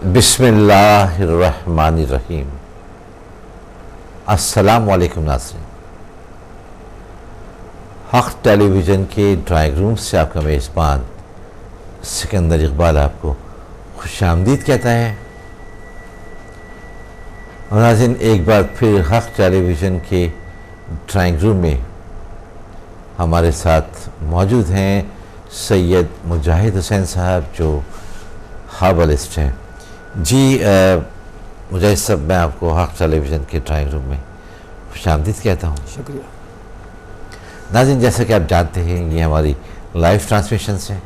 बिस्मिल्लाहिर्रहमानिर्रहीम। अस्सलाम वालेकुम नाज़रीन। हक़ टेलीविज़न के ड्राइंग रूम से आपका मेज़बान सिकंदर इकबाल आपको खुशामदीद कहता है। और नाज़रीन, एक बार फिर हक़ टेलीविज़न के ड्राइंग रूम में हमारे साथ मौजूद हैं सैयद मुजाहिद हुसैन साहब, जो हर्बलिस्ट हैं। जी मुजाहिद साहब, मैं आपको हक़ टेलीविज़न के ड्राइंग रूम में खुशामदीद कहता हूँ। शुक्रिया। नाज़रीन, जैसा कि आप जानते हैं, ये हमारी लाइव ट्रांसमिशन है।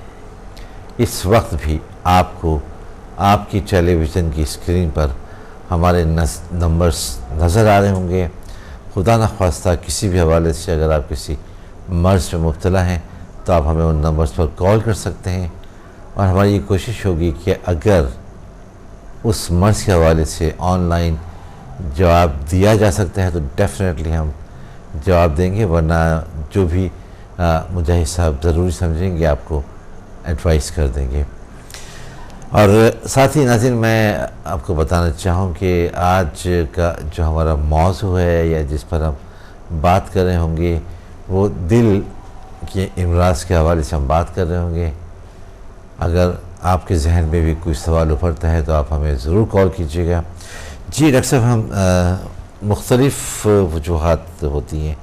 इस वक्त भी आपको आपकी टेलीविज़न की स्क्रीन पर हमारे नंबर्स नज़र आ रहे होंगे। खुदा न ख्वास्ता किसी भी हवाले से अगर आप किसी मर्ज़ में मुब्तला हैं तो आप हमें उन नंबर्स पर कॉल कर सकते हैं, और हमारी ये कोशिश होगी कि अगर उस मर्ज़ के हवाले से ऑनलाइन जवाब दिया जा सकता है तो डेफ़िनेटली हम जवाब देंगे, वरना जो भी मुजाहिद साहब ज़रूरी समझेंगे आपको एडवाइस कर देंगे। और साथ ही नाज़रीन, मैं आपको बताना चाहूँ कि आज का जो हमारा मौज़ू है या जिस पर हम बात कर रहे होंगे वो दिल के अमराज़ के हवाले से हम बात कर रहे होंगे। अगर आपके जहन में भी कोई सवाल उभरता है तो आप हमें ज़रूर कॉल कीजिएगा। जी डॉक्टर साहब, हम मुख्तलिफ़ वजूहात होती हैं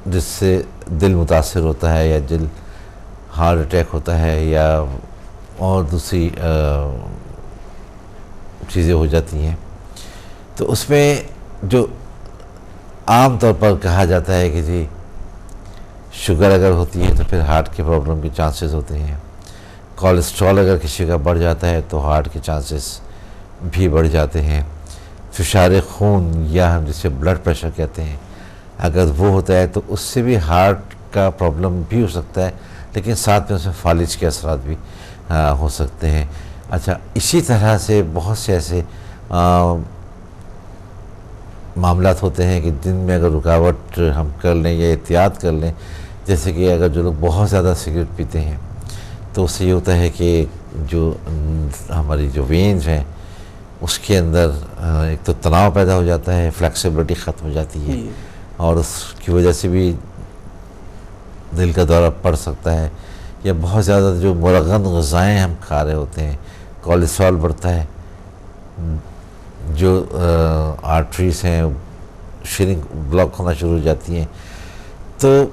जिससे दिल मुतासर होता है, या दिल हार्ट अटैक होता है, या और दूसरी चीज़ें हो जाती हैं। तो उसमें जो आम तौर पर कहा जाता है कि जी शुगर अगर होती है तो फिर हार्ट के प्रॉब्लम के चांसेस होते हैं, कोलेस्ट्रॉल अगर किसी का बढ़ जाता है तो हार्ट के चांसेस भी बढ़ जाते हैं, फिशार खून या हम जिसे ब्लड प्रेशर कहते हैं अगर वो होता है तो उससे भी हार्ट का प्रॉब्लम भी हो सकता है, लेकिन साथ में उसमें फालिज के असरात भी हो सकते हैं। अच्छा, इसी तरह से बहुत से ऐसे मामलात होते हैं कि दिन में अगर रुकावट हम कर लें या एहतियात कर लें, जैसे कि अगर जो लोग बहुत ज़्यादा सिगरेट पीते हैं तो उससे ये होता है कि जो हमारी जो वेन्स हैं उसके अंदर एक तो तनाव पैदा हो जाता है, फ्लेक्सिबिलिटी ख़त्म हो जाती है, और उसकी वजह से भी दिल का दौरा पड़ सकता है। या बहुत ज़्यादा जो मुरगन ग़िज़ाएँ हम खा रहे होते हैं, कोलेस्ट्रॉल बढ़ता है, जो आर्टरीज़ हैं श्रिंक ब्लॉक होना शुरू हो जाती हैं। तो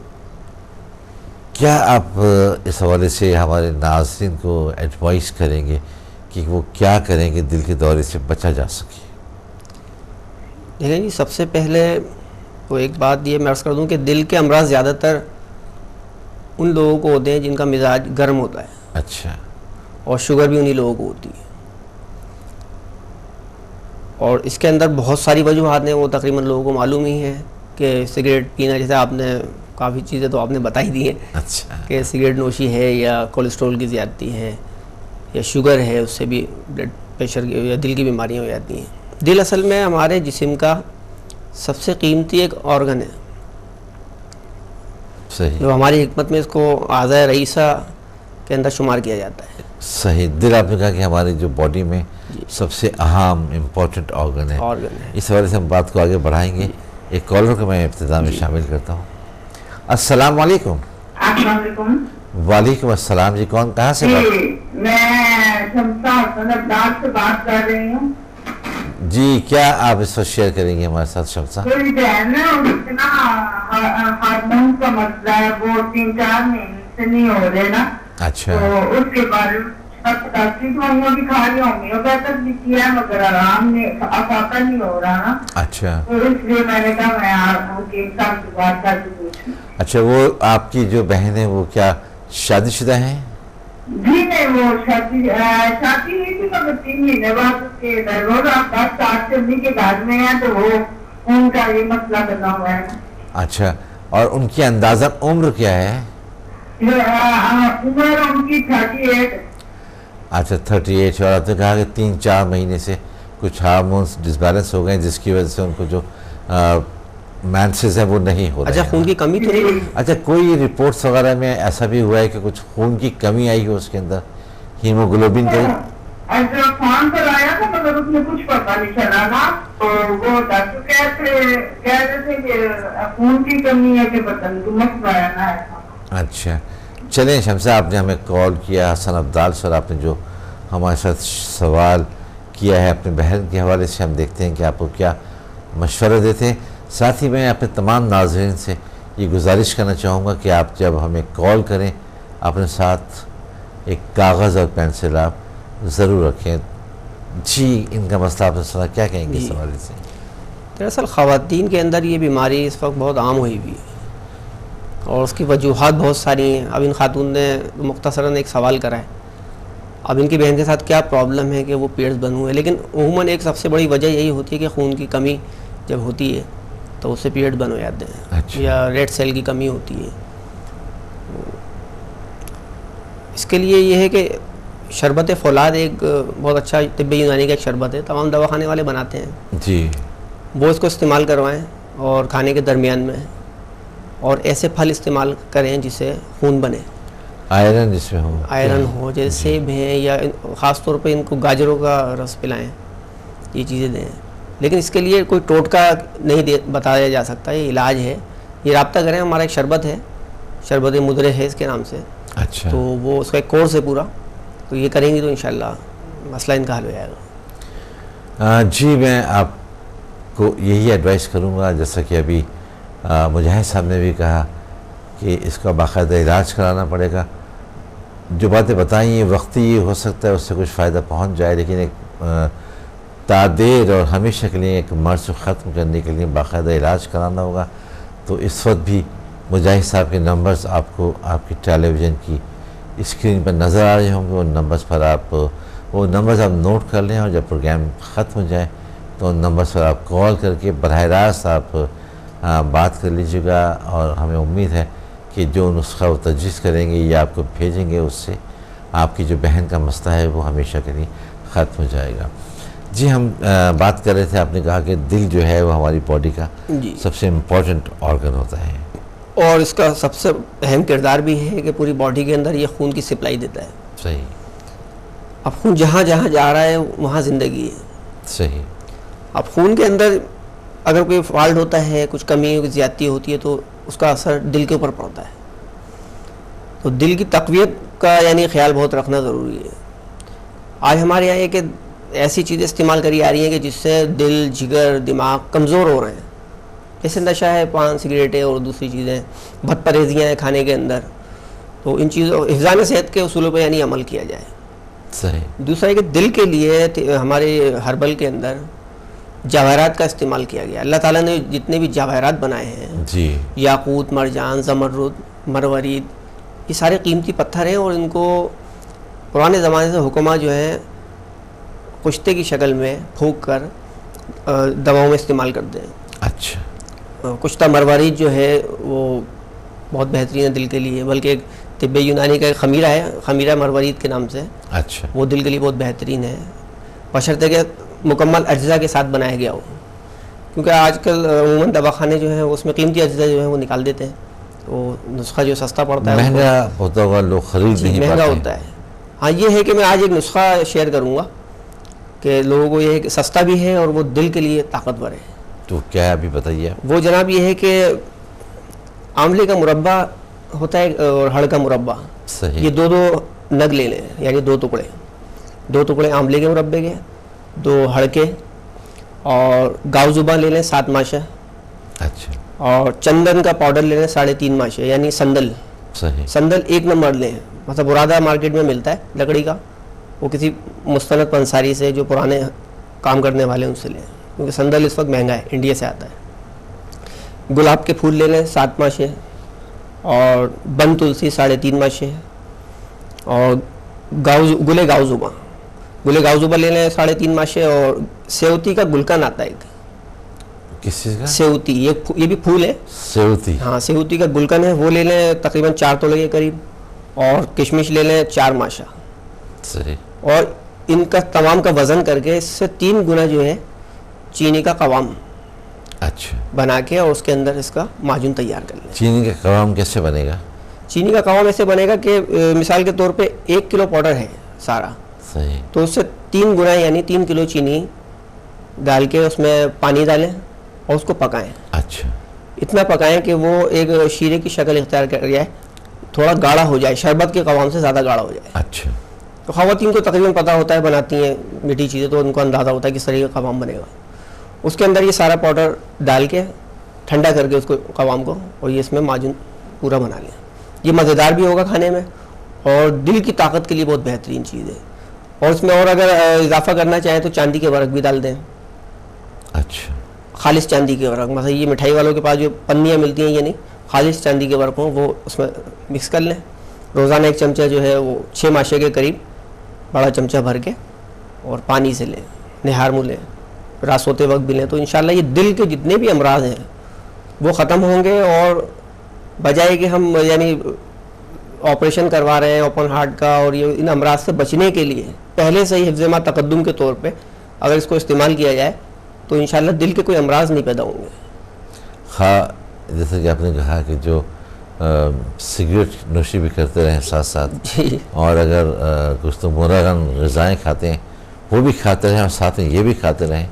क्या आप इस हवाले से हमारे नाज़रीन को एडवाइस करेंगे कि वो क्या करेंगे दिल के दौरे से बचा जा सके? देखिए जी, सबसे पहले तो एक बात ये मैं अर्ज़ कर दूं कि दिल के अमराज़ ज़्यादातर उन लोगों को होते हैं जिनका मिजाज गर्म होता है। अच्छा। और शुगर भी उन्हीं लोगों को होती है, और इसके अंदर बहुत सारी वजूहात हैं, वो तकरीबन लोगों को मालूम ही है कि सिगरेट पीना, जैसे आपने काफ़ी चीज़ें तो आपने बताई दी हैं। अच्छा। कि सिगरेट नोशी है, या कोलेस्ट्रॉल की ज़्यादती है, या शुगर है, उससे भी ब्लड प्रेशर की या दिल की बीमारियाँ हो जाती हैं। दिल असल में हमारे जिस्म का सबसे कीमती एक ऑर्गन है। सही। जो हमारी हिकमत में इसको आज़ा रईसा के अंदर शुमार किया जाता है। सही। दिल आपने कहा कि हमारी जो बॉडी में सबसे अहम इम्पोर्टेंट ऑर्गन है। इस हवाले से हम बात को आगे बढ़ाएंगे। एक कॉलर को मैं इब्तिदा में शामिल करता हूँ। अस्सलाम वालेकुम। वालेकुम अस्सलाम जी, कौन कहाँ से बात? मैं शमसा से बात कर रही हूँ जी। क्या आप इस पर शेयर करेंगे हमारे साथ शमसा? कोई बहन है, उसके ना हार्मोन का मसला है, वो 3-4 महीने से नहीं हो रहे ना। अच्छा। तो उसके बारे में दवाइयाँ भी खा रही, होम्योपैथिक भी किया, मगर आराम नहीं, अफाका नहीं हो रहा ना। अच्छा। तो इसलिए मैंने कहा मैं आपके साथ बात करके पूछूं। अच्छा, वो आपकी जो बहन है वो क्या शादीशुदा है? जी नहीं, वो शादी हुई थी, मगर 3 महीने बाद उसके बस 7 से उन्हीं के घर में है, तो वो उनका ये मसला बना हुआ है। अच्छा, और उनकी अंदाज़ा उम्र क्या है? उम्र उनकी 38। अच्छा, 38। और आपने कहा कि 3-4 महीने से कुछ हार्मोन्स डिसबैलेंस हो गए जिसकी वजह से उनको जो मेंसेस है वो नहीं हो रहे। अच्छा, खून की कमी तो नहीं? अच्छा, कोई रिपोर्ट्स वगैरह में ऐसा भी हुआ है कि कुछ खून की कमी आई हो उसके अंदर, हीमोग्लोबिन का? फोन पर आया था मगर उसमें कुछ पता नहीं चला था, तो वो डॉक्टर कह रहे थे कि खून की कमी है कि पता नहीं तुमक ना है। अच्छा, चलें शमसा, आपने हमें कॉल किया हसन अब्दाल सर, आपने जो हमारे साथ सवाल किया है अपने बहन के हवाले से, हम देखते हैं कि आपको क्या मशवरा देते हैं। साथ ही मैं अपने तमाम नाज़रीन से ये गुजारिश करना चाहूँगा कि आप जब हमें कॉल करें अपने साथ एक कागज़ और पेंसिल आप ज़रूर रखें। जी, इनका मसला आपने सुना, क्या कहेंगे इस हवाले से? दरअसल ख़वातीन के अंदर ये बीमारी इस वक्त बहुत आम हुई हुई है और उसकी वजूहात बहुत सारी हैं। अब इन खातून ने मुख्तसरन एक सवाल करा है, अब इनकी बहन के साथ क्या प्रॉब्लम है कि वो पीरियड्स बंद हुए, लेकिन उमूमन एक सबसे बड़ी वजह यही होती है कि खून की कमी जब होती है तो उससे पीरियड बंद हो जाते हैं। अच्छा। या रेड सेल की कमी होती है। इसके लिए ये है कि शरबत फौलाद एक बहुत अच्छा तिब्बी यूनानी का एक शरबत है, तमाम दवाखाने वाले बनाते हैं जी, वो इसको इस्तेमाल करवाएं और खाने के दरमियान में, और ऐसे फल इस्तेमाल करें जिससे खून बने, आयरन जिसमें हो, आयरन हो, जैसे सेब हैं, या ख़ास तौर पे इनको गाजरों का रस पिलाएं, ये चीज़ें दें। लेकिन इसके लिए कोई टोटका नहीं बताया जा सकता, ये इलाज है। ये रब्ता करें, हमारा एक शरबत है, शरबत मुदरे है इसके नाम से। अच्छा, तो वो उसका एक कोर्स है पूरा, तो ये करेंगे तो इंशाल्लाह मसला इनका हल हो जाएगा। जी, मैं आपको यही एडवाइस करूँगा, जैसा कि अभी मुजाहिद साहब ने भी कहा कि इसका बाकायदा इलाज कराना पड़ेगा। जो बातें बताई ये वक्ती हो सकता है उससे कुछ फ़ायदा पहुँच जाए, लेकिन एक तादेर और हमेशा के लिए एक मर्ज़ ख़त्म करने के लिए बाकायदा इलाज कराना होगा। तो इस वक्त भी मुजाहिद साहब के नंबर्स आपको आपकी टेलीविज़न की स्क्रीन पर नज़र आ रहे होंगे। उन नंबर्स पर आप वो नंबर्स आप नोट कर लें और जब प्रोग्राम ख़त्म हो जाए तो उन नंबर्स पर आप कॉल करके बराह रास्त आप बात कर लीजिएगा, और हमें उम्मीद है कि जो नुस्खा वो तजवीज़ करेंगे या आपको भेजेंगे उससे आपकी जो बहन का मसला है वो हमेशा के लिए ख़त्म हो जाएगा। जी, हम बात कर रहे थे, आपने कहा कि दिल जो है वो हमारी बॉडी का सबसे इम्पोर्टेंट ऑर्गन होता है और इसका सबसे अहम किरदार भी है कि पूरी बॉडी के अंदर ये खून की सप्लाई देता है। सही। अब खून जहाँ जहाँ जा रहा है वहाँ ज़िंदगी है। सही। अब खून के अंदर अगर कोई फॉल्ट होता है, कुछ कमी ज़्यादती होती है, तो उसका असर दिल के ऊपर पड़ता है। तो दिल की तक़वियत का यानी ख्याल बहुत रखना ज़रूरी है। आज हमारे यहाँ एक ऐसी चीज़ें इस्तेमाल करी आ रही हैं कि जिससे दिल, जिगर, दिमाग कमज़ोर हो रहे हैं। जैसे नशा है, पान, सिगरेटें और दूसरी चीज़ें, बदपरहेजियाँ हैं खाने के अंदर। तो इन चीज़ों हिफ़्ज़ान सेहत के उसूलों पर यानी अमल किया जाए। सही। दूसरा है कि दिल के लिए हमारे हर्बल के अंदर जवाहरात का इस्तेमाल किया गया। अल्लाह ताला ने जितने भी जवाहरात बनाए हैं जी, याकूत, मरजान, ज़मरुद, मरवरीद, ये सारे कीमती पत्थर हैं और इनको पुराने ज़माने से हुक्मा जो है कुश्ते की शक्ल में फूंक कर दवाओं में इस्तेमाल करते हैं। अच्छा। कुश्ता मरवरीद जो है वो बहुत बेहतरीन है दिल के लिए, बल्कि एक तिब्बे यूनानी का एक खमीरा है, खमीरा मरवरीद के नाम से। अच्छा। वो दिल के लिए बहुत बेहतरीन है, बशर्ते कि मुकम्मल अज्जा के साथ बनाया गया हो, क्योंकि आजकल अमूमन दवाखाने जो हैं उसमें कीमती अज्जा जो है वो निकाल देते हैं, तो नुस्खा जो सस्ता पड़ता है महंगा होता होगा, लोग खरीद नहीं पाते, महंगा होता है। हाँ, ये है कि मैं आज एक नुस्खा शेयर करूँगा कि लोगों को ये है कि सस्ता भी है और वो दिल के लिए ताकतवर है। तो क्या है अभी बताइए। वो जनाब ये है कि आंवले का मुरब्बा होता है और हड़ का मुरब्बा, सही। ये दो नग ले लें, यानी दो टुकड़े आंवले के मुरब्बे के, 2 हड़ के, और गाव जुबा ले लें 7 माशा। अच्छा। और चंदन का पाउडर ले लें 3.5 माशे, यानी संदल। सही। संदल 1 नंबर लें, मतलब बुरादा मार्केट में मिलता है लकड़ी का, वो किसी मुस्तनद पंसारी से जो पुराने काम करने वाले उनसे लें, क्योंकि संदल इस वक्त महंगा है, इंडिया से आता है। गुलाब के फूल ले लें 7 माशे, और बन तुलसी 3.5 माशे, और गुले गाव जुबा ले लें 3.5 माशे, और सेवती का गुलकन आता है एक। किस चीज़ का? सेवती, ये भी फूल है। सेवती? हाँ, सेवती का गुलकन है, वो ले लें तकरीबन 4 तोले के करीब, और किशमिश ले लें 4 माशा। सही। और इनका तमाम का वज़न करके इससे 3 गुना जो है चीनी का कवाम अच्छा बना के और उसके अंदर इसका माजून तैयार कर लें। चीनी का कवाम कैसे बनेगा? चीनी का कवाम ऐसे बनेगा कि मिसाल के तौर पे 1 किलो पाउडर है सारा, सही। तो उससे 3 गुना यानी 3 किलो चीनी डाल के उसमें पानी डालें और उसको पकाएं। अच्छा। इतना पकाएं कि वो एक शीरे की शक्ल इख्तियार कर जाए, थोड़ा गाढ़ा हो जाए, शरबत के कवाम से ज़्यादा गाढ़ा हो जाए। अच्छा। तो ख़वातीन को तकरीबन पता होता है, बनाती हैं मीठी चीज़ें, तो उनको अंदाज़ा होता है कि किस तरीके का कवाम बनेगा। उसके अंदर ये सारा पाउडर डाल के ठंडा करके उसको कवाम को, और ये इसमें माजून पूरा बना लें। ये मज़ेदार भी होगा खाने में और दिल की ताकत के लिए बहुत बेहतरीन चीज़ है। और इसमें और अगर इजाफा करना चाहें तो चांदी के वर्क भी डाल दें। अच्छा। खालिश चांदी के वर्क, मतलब ये मिठाई वालों के पास जो पन्नियाँ मिलती हैं, ये नहीं, खालिश चांदी के वर्क हों, वो उसमें मिक्स कर लें। रोज़ाना 1 चमचा जो है वो 6 माशे के करीब बड़ा चमचा भर के और पानी से लें, निहार मुँह लें, रात सोते वक्त भी लें, तो इंशाल्लाह ये दिल के जितने भी अमराज हैं वो ख़त्म होंगे। और बजाय कि हम यानी ऑपरेशन करवा रहे हैं ओपन हार्ट का, और ये इन अमराज से बचने के लिए पहले से ही हिफ्ज़-ए-मा तक़द्दुम के तौर पे अगर इसको इस्तेमाल किया जाए तो इंशाल्लाह दिल के कोई अमराज नहीं पैदा होंगे। हाँ, जैसे कि आपने कहा कि जो सिगरेट नोशी भी करते रहें साथ साथ, और अगर कुछ तो मुर्रागन ग़िज़ाएँ खाते हैं वो भी खाते रहें और साथ में ये भी खाते रहें।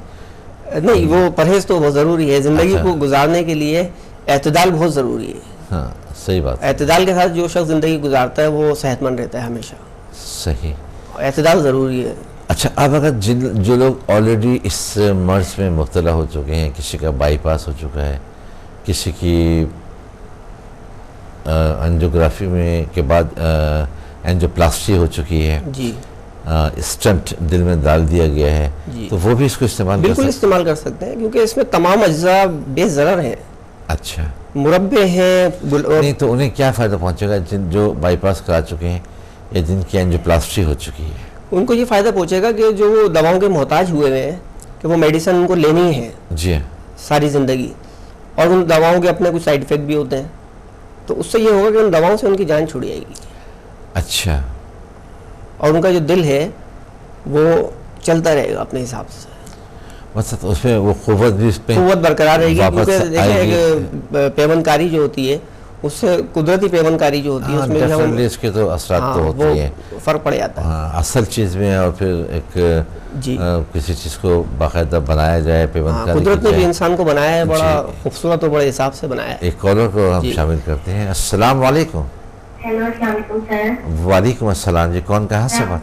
नहीं, वो परहेज़ तो बहुत ज़रूरी है। ज़िंदगी को गुजारने के लिए एतदाल बहुत ज़रूरी है। हाँ, सही बात। एतदाल के साथ जो शख्स ज़िंदगी गुजारता है वो सेहतमंद रहता है हमेशा। सही। एतदाल ज़रूरी है। अच्छा, अब अगर जो लोग ऑलरेडी इस मर्ज़ में मुब्तला हो चुके हैं, किसी का बाईपास हो चुका है, किसी की एंजियोग्राफी में के बाद एंजियोप्लास्टी हो चुकी है जी, स्टंट दिल में डाल दिया गया है, तो वो भी इसको इस्तेमाल बिल्कुल इस्तेमाल कर सकते हैं, क्योंकि इसमें तमाम अज्जा बेज़रर हैं। अच्छा। मुरब्बे हैं। नहीं तो उन्हें क्या फ़ायदा पहुंचेगा जो बाईपास करा चुके हैं या जिनकी एंजियोप्लास्टी हो चुकी है? उनको ये फ़ायदा पहुंचेगा कि जो दवाओं के मोहताज हुए हुए हैं कि वो मेडिसिन उनको लेनी है जी सारी ज़िंदगी, और उन दवाओं के अपने कुछ साइड इफ़ेक्ट भी होते हैं, तो उससे ये होगा कि उन दवाओं से उनकी जान छुड़ जाएगी। अच्छा। और उनका जो दिल है वो चलता रहेगा अपने हिसाब से, मतलब उसमें वो क़ुव्वत भी क़ुव्वत बरकरार रहेगी। क्योंकि देखिए पेवनकारी जो होती है उससे कुदरती पेवनकारी जो होती है उसमें इसके तो असरात तो होती हैं, फ़र्क पड़ जाता है। हाँ, असल चीज़ में और फिर एक किसी चीज़ को बाकायदा बनाया जाए, पेवनकारी कुदरत ने भी इंसान को बनाया है, बड़ा खूबसूरत और बड़े हिसाब से बनाया है। एक कॉलर को हम शामिल करते हैं। अस्सलाम वालेकुम। हेलो, अस्सलाम वालेकुम सर। वालेकुम अस्सलाम जी, कौन कहाँ से बात?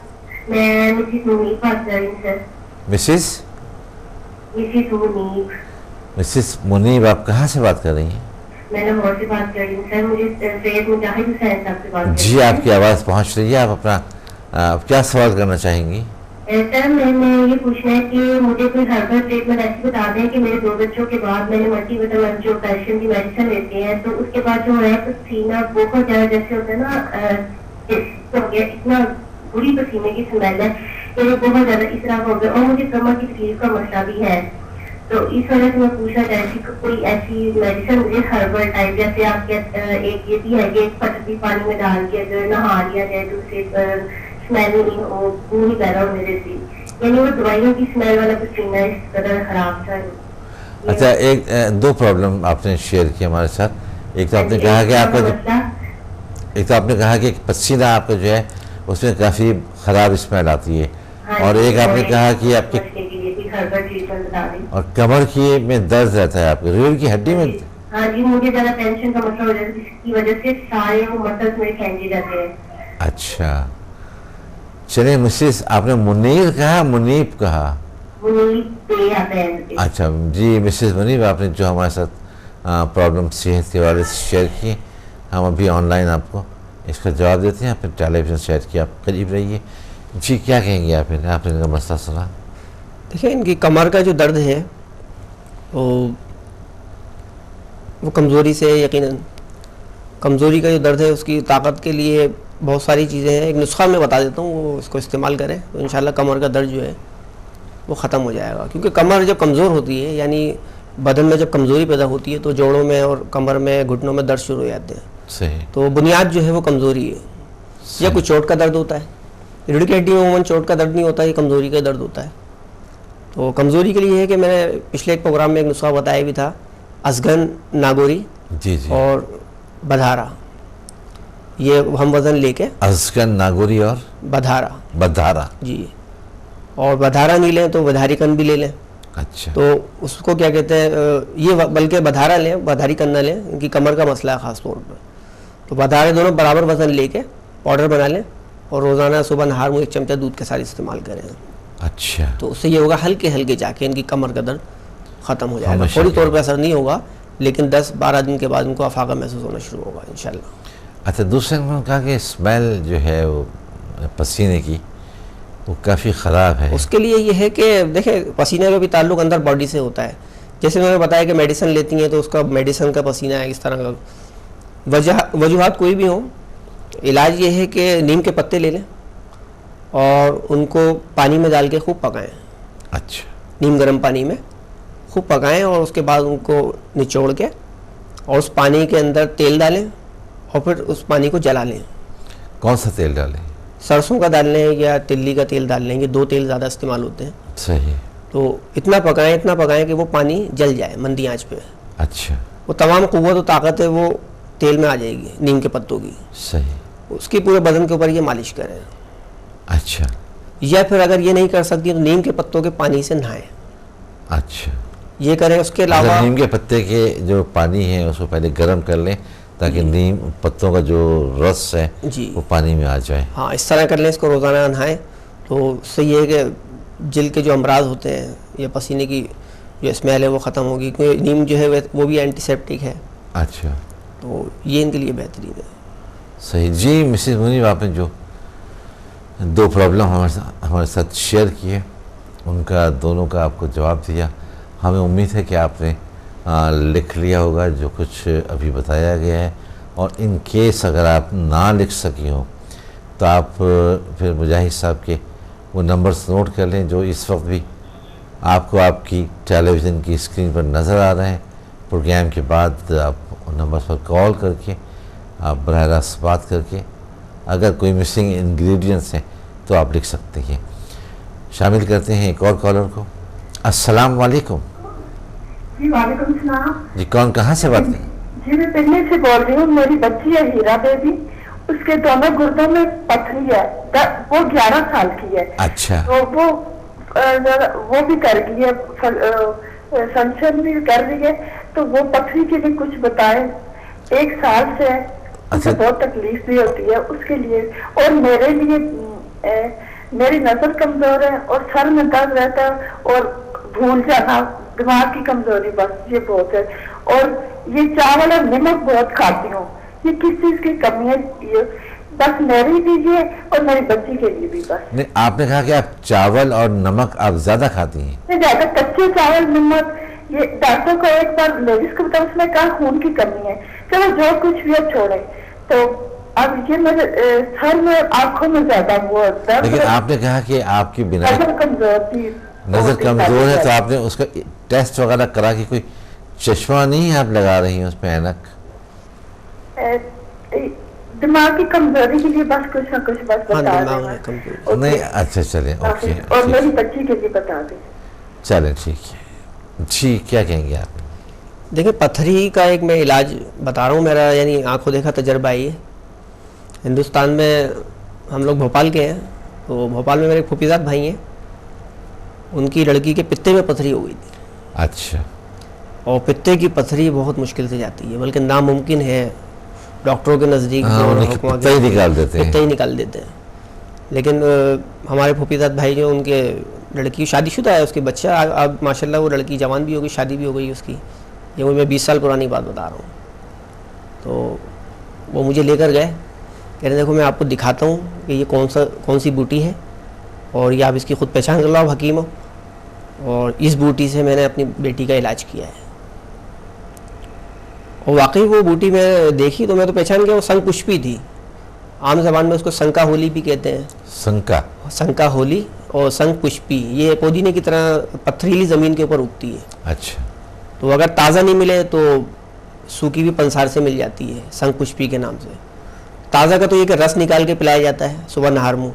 मैं मिसेस मुनीब बात कर रही हूँ sir. Mrs Munib. Mrs Munib, आप कहाँ से बात कर रही हैं? मैं लाहौर से बात कर रही हूँ सर। मुझे सैयद मुजाहिद हुसैन साहब से बात जी, आपकी आवाज़ पहुँच रही है। आप अपना क्या सवाल करना चाहेंगी? सर, मैंने ये पूछना है कि मुझे कोई हर्बल ट्रीटमेंट ऐसी बता दें कि मेरे 2 बच्चों के बाद मैंने मल्टीविटामिन जो कैल्शियम की मेडिसिन लेती है, तो उसके बाद जो है तो सीना बहुत ज़्यादा जैसे होता है ना, इतना बुरी पसीने की स्मेल है कि बहुत ज़्यादा इस तरह हो गया, और मुझे कमर की तकलीफ का मसला भी है। तो इस वजह से मैं पूछना चाहती हूँ कोई ऐसी मेडिसिन मुझे हर्बल टाइप, जैसे आपके एक ये भी है कि पटती पानी में डाल के अगर नहा लिया जाए तो उससे स्मेल नहीं हो, नहीं पैदा होने देती, यानी वो दवाइयों की स्मेल वाला पसीना इस कदर खराब था। अच्छा, एक 2 प्रॉब्लम आपने शेयर की हमारे साथ। एक तो आपने कहा कि आपका कि पसीना आपका जो है उसमें काफ़ी ख़राब स्मेल आती है, और एक आपने कहा कि आपके और कमर की में दर्द रहता है, आपके रीढ़ की हड्डी में। हाँ जी, मुझे ज़्यादा टेंशन का मसला हो जाता है, जिसकी वजह से सारे वो मसल्स मेरे खींचे जाते हैं। अच्छा, चलिए मिसेस, आपने मुनीर कहा मुनीब कहा? मुनीब पे आता है। अच्छा जी, मिसेस मुनीब, आपने जो हमारे साथ प्रॉब्लम सेहत के वाले से शेयर की, हम अभी ऑनलाइन आपको इसका जवाब देते हैं। आपने टेलीविज़न शेयर किया, आप करीब रहिए जी। क्या कहेंगे आप? आपने इनका मसला सुना? देखिए, इनकी कमर का जो दर्द है वो कमज़ोरी से, यकीनन कमज़ोरी का जो दर्द है उसकी ताकत के लिए बहुत सारी चीज़ें हैं। एक नुस्खा मैं बता देता हूँ, वो इसको इस्तेमाल करें तो इंशाल्लाह कमर का दर्द जो है वो ख़त्म हो जाएगा। क्योंकि कमर जब कमज़ोर होती है, यानी बदन में जब कमज़ोरी पैदा होती है, तो जोड़ों में और कमर में, घुटनों में दर्द शुरू हो जाते हैं। सही। तो बुनियाद जो है वो कमज़ोरी है, या कोई चोट का दर्द होता है। रीढ़ की हड्डी में उमूमन चोट का दर्द नहीं होता, ये कमज़ोरी का दर्द होता है। तो कमज़ोरी के लिए है कि मैंने पिछले एक प्रोग्राम में एक नुस्खा बताया भी था, असगन नागोरी जी जी और बधारा, ये हम वज़न लेके अजगन, नागौरी और बधारा बधारा जी, और बधारा नहीं लें तो बधारी कन भी ले लें। अच्छा। तो उसको क्या कहते हैं, ये बल्कि बधारा लें, बधारी कन ना लें, इनकी कमर का मसला है ख़ास तौर पर। तो बधारे दोनों बराबर वज़न लेके पाउडर बना लें और रोज़ाना सुबह नहार में 1 चमचा दूध के साथ इस्तेमाल करें। अच्छा। तो उससे ये होगा हल्के हल्के जाके इनकी कमर का दर्द ख़त्म हो जाएगा। हमेशा फौरी के तौर पर असर नहीं होगा, लेकिन 10-12 दिन के बाद इनको अफाका महसूस होना शुरू होगा इंशाल्लाह। अच्छा, दूसरे ने कहा कि स्मेल जो है वो पसीने की वो काफ़ी ख़राब है। उसके लिए ये है कि देखें, पसीने का भी ताल्लुक अंदर बॉडी से होता है। जैसे मैंने बताया कि मेडिसिन लेती हैं तो उसका मेडिसिन का पसीना है इस तरह का। वजूहात कोई भी हो, इलाज ये है कि नीम के पत्ते ले लें और उनको पानी में डाल के खूब पकाएं। अच्छा। नीम गर्म पानी में खूब पकाएं और उसके बाद उनको निचोड़ के और उस पानी के अंदर तेल डालें और फिर उस पानी को जला लें। कौन सा तेल डालें? सरसों का डाल लें या तिल्ली का तेल डाल लेंगे, 2 तेल ज़्यादा इस्तेमाल होते हैं। सही। तो इतना पकाएं कि वो पानी जल जाए मंदी आंच पे। अच्छा। वो तमाम क़ुव्वत और ताकत है वो तेल में आ जाएगी नीम के पत्तों की। सही। उसकी पूरे बदन के ऊपर ये मालिश करें। अच्छा। या फिर अगर ये नहीं कर सकती तो नीम के पत्तों के पानी से नहाएं। अच्छा। ये करें। उसके अलावा नीम के पत्ते के जो पानी है उसको पहले गर्म कर लें ताकि नीम पत्तों का जो रस है जी वो पानी में आ जाए। हाँ, इस तरह कर लें, इसको रोज़ाना नहाएं। तो उससे ये है कि जिल्द के जो अमराज होते हैं या पसीने की जो स्मेल है वो ख़त्म होगी, क्योंकि नीम जो है वो भी एंटीसेप्टिक है। अच्छा। तो ये इनके लिए बेहतरीन है। सही जी। मिसेस मुनीब, आपने जो 2 प्रॉब्लम हमारे साथ शेयर किए उनका दोनों का आपको जवाब दिया। हमें उम्मीद है कि आपने लिख लिया होगा जो कुछ अभी बताया गया है, और इन केस अगर आप ना लिख सकी हो तो आप फिर मुजाहिद साहब के वो नंबर्स नोट कर लें जो इस वक्त भी आपको आपकी टेलीविज़न की स्क्रीन पर नज़र आ रहे हैं। प्रोग्राम के बाद आप उन नंबर्स पर कॉल करके आप बराह रास्त बात करके अगर कोई मिसिंग इंग्रेडिएंट्स हैं तो आप लिख सकते हैं। शामिल करते हैं एक और कॉलर को। अस्सलाम वालेकुम। जी वालेकुम सलाम। जी, कौन कहाँ से बात करें? जी मैं दिल्ली से बोल रही हूँ। मेरी बच्ची है हीरा बेबी, उसके दोनों गुर्दों में पथरी है। वो 11 साल की है। अच्छा। तो वो भी कर गई है, फंक्शन भी कर रही है। तो वो पथरी के लिए कुछ बताए। 1 साल से अच्छा। बहुत तकलीफ भी होती है उसके लिए, और मेरे लिए मेरी नजर कमजोर है और सर में दर्द रहता है और भूल जाना, दिमाग की कमजोरी, बस ये बहुत है। और ये चावल और नमक बहुत खाती हूँ। ये किस चीज की कमी है? ये बस मेरे लिए और मेरी बच्ची के लिए भी। बस नहीं, आपने कहा कि आप चावल और नमक आप ज़्यादा खाती हैं। ज्यादा कच्चे चावल नमक, ये डॉक्टर को एक बार लेडीज को बताया, उसने कहा खून की कमी है। चलो जो कुछ भी अब छोड़े। तो अब ये मेरे सर में आंखों में ज्यादा वो दर्द। लेकिन आपने कहा कि आपकी बिना नजर कमजोर थी। नज़र कमज़ोर है तो आपने उसका टेस्ट वगैरह करा कि कोई चश्मा नहीं आप लगा रही हैं उस पर ऐनक? दिमाग की कमजोरी के लिए बस कुछ ना कुछ बस बता दें। नहीं, अच्छा चलें, ओके। और मेरी बच्ची के लिए बता दें। चलें, ठीक है जी। क्या कहेंगे आप? देखिए, पथरी का एक मैं इलाज बता रहा हूँ, मेरा यानी आंखों देखा तजर्बा ही है। हिंदुस्तान में हम लोग भोपाल के हैं, तो भोपाल में मेरे फूफीजाद भाई हैं, उनकी लड़की के पित्ते में पथरी हो गई थी। अच्छा। और पित्ते की पथरी बहुत मुश्किल से जाती है, बल्कि नामुमकिन है डॉक्टरों के नज़दीक। पित्ता ही निकाल देते हैं। पित्ता ही निकाल देते हैं। लेकिन हमारे फूफीजाद भाई जो, उनके लड़की शादीशुदा है, उसके बच्चा अब माशाल्लाह वो लड़की जवान भी हो गई, शादी भी हो गई उसकी। ये मैं 20 साल पुरानी बात बता रहा हूँ। तो वो मुझे लेकर गए, कह रहे देखो मैं आपको दिखाता हूँ कि ये कौन सी बूटी है, और ये आप इसकी ख़ुद पहचान कर लो, आप हकीम हो, और इस बूटी से मैंने अपनी बेटी का इलाज किया है। और वाकई वो बूटी मैं देखी तो मैं तो पहचान गया, वो संग पुष्पी थी। आम ज़बान में उसको संका होली भी कहते हैं। संका होली और संग पुष्पी, ये पुदीने की तरह पथरीली ज़मीन के ऊपर उगती है। अच्छा। तो अगर ताज़ा नहीं मिले तो सूखी भी पंसार से मिल जाती है, संग पुष्पी के नाम से। ताज़ा का तो ये कि रस निकाल के पिलाया जाता है सुबह नहार मुँह,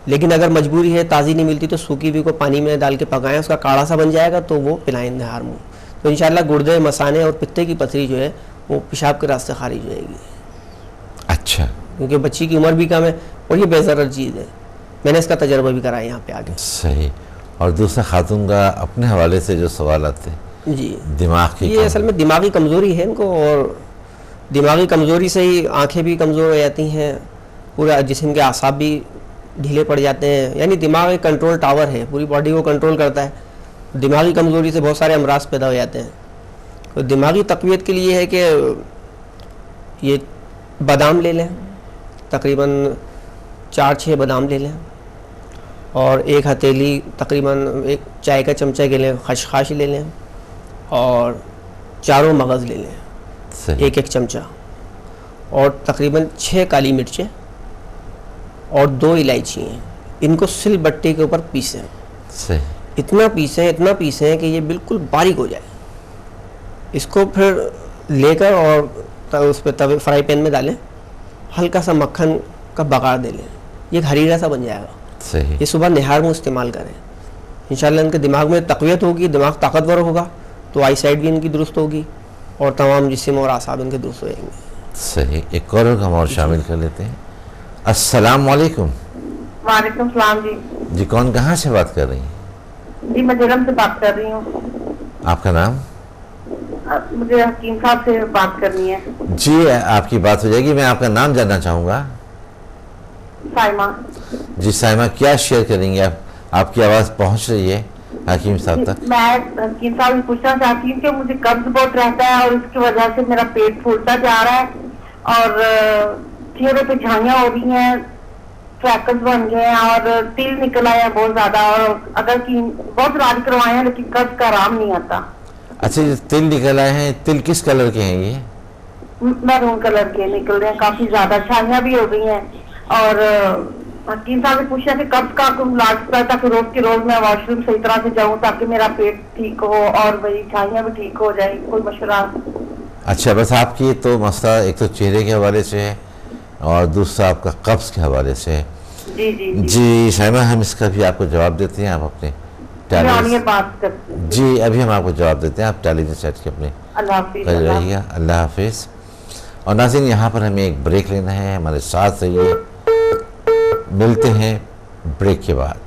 लेकिन अगर मजबूरी है, ताज़ी नहीं मिलती, तो सूखी भी को पानी में डाल के पकाएं, उसका काढ़ा सा बन जाएगा तो वो पिलाएं नहार मुँह। तो इंशाल्लाह गुर्दे, मसाने और पित्ते की पथरी जो है वो पेशाब के रास्ते खारिज हो जाएगी। अच्छा, क्योंकि बच्ची की उम्र भी कम है और ये बेज़रर चीज़ है। मैंने इसका तजर्बा भी कराया यहाँ पे आके। सही। और दूसरा खातून का अपने हवाले से जो सवाल आते हैं जी, दिमाग की, ये असल में दिमागी कमज़ोरी है इनको, और दिमागी कमज़ोरी से ही आंखें भी कमज़ोर हो जाती हैं, पूरा जिस्म के आसाब भी ढीले पड़ जाते हैं। यानी दिमाग एक कंट्रोल टावर है, पूरी बॉडी को कंट्रोल करता है। दिमागी कमज़ोरी से बहुत सारे अमराज पैदा हो जाते हैं। तो दिमागी तक़वियत के लिए है कि ये बादाम ले लें, तकरीबन 4-6 बादाम ले लें, और 1 हथेली तकरीबन 1 चाय का चमचा के लें खसखस ले लें, और चारों मगज़ ले लें, सही। 1-1 चमचा, और तकरीबन 6 काली मिर्चें और 2 इलायची हैं। इनको सिल बट्टे के ऊपर पीसें, सही। इतना पीसें कि ये बिल्कुल बारीक हो जाए। इसको फिर लेकर और उस पर तवे फ्राई पैन में डालें, हल्का सा मक्खन का बघार दे लें, ये हरीरा सा बन जाएगा। सही। ये सुबह निहार में इस्तेमाल करें, इंशाल्लाह इनके दिमाग में तक़वियत होगी, दिमाग ताकतवर होगा, तो आई साइड भी इनकी दुरुस्त होगी और तमाम जिस्म और आसाब इनके दुरुस्त हो जाएंगे। सही। एक कॉलर को हम और शामिल कर लेते हैं। अस्सलाम वालेकुम। वालेकुम सलाम जी। जी, कौन कहाँ से बात कर रही हैं? जी मैं जलम से बात कर रही हूँ। आपका नाम? मुझे हकीम साहब से बात करनी है। जी, आपकी बात हो जाएगी। मैं आपका नाम जानना चाहूँगा। साइमा। जी साइमा, क्या शेयर करेंगे आप? आपकी आवाज़ पहुँच रही है हकीम साहब तक। मैं हकीम साहब से पूछना चाहती हूँ कि मुझे कब्ज बहुत रहता है और इसकी वजह से मेरा पेट फूलता जा रहा है और चेहरे पे झाइयाँ हो रही हैं, फ्रैकल्स बन गए हैं और तिल निकल आया है बहुत ज्यादा, और अगर की बहुत इलाज करवाए हैं लेकिन कब्ज का आराम नहीं आता। अच्छा, ये तिल निकल आए हैं, तिल किस कलर के हैं ये? मैरून कलर के निकल रहे हैं, काफी ज्यादा झाइयाँ भी हो गई हैं। और हकीम साहब से पूछा कि कब्ज का कोई इलाज करता ताकि रोज के रोज मैं वॉशरूम सही तरह से जाऊं ताकि मेरा पेट ठीक हो और वही झाइयाँ भी ठीक हो जाए, कोई मशवरा? अच्छा, बस आपकी तो मसला एक तो चेहरे के हवाले से है और दूसरा आपका कब्ज के हवाले से है। जी जी जी साइमा, हम इसका भी आपको जवाब देते हैं। आप अपने बात कर। जी, अभी हम आपको जवाब देते हैं। आप टेलीविजन सेट के अपने अल्लाह हाफिज़। कर रहिएगा। अल्लाह हाफिज़। और नाज़रीन, यहाँ पर हमें एक ब्रेक लेना है, हमारे साथ रहिए, मिलते हैं ब्रेक के बाद।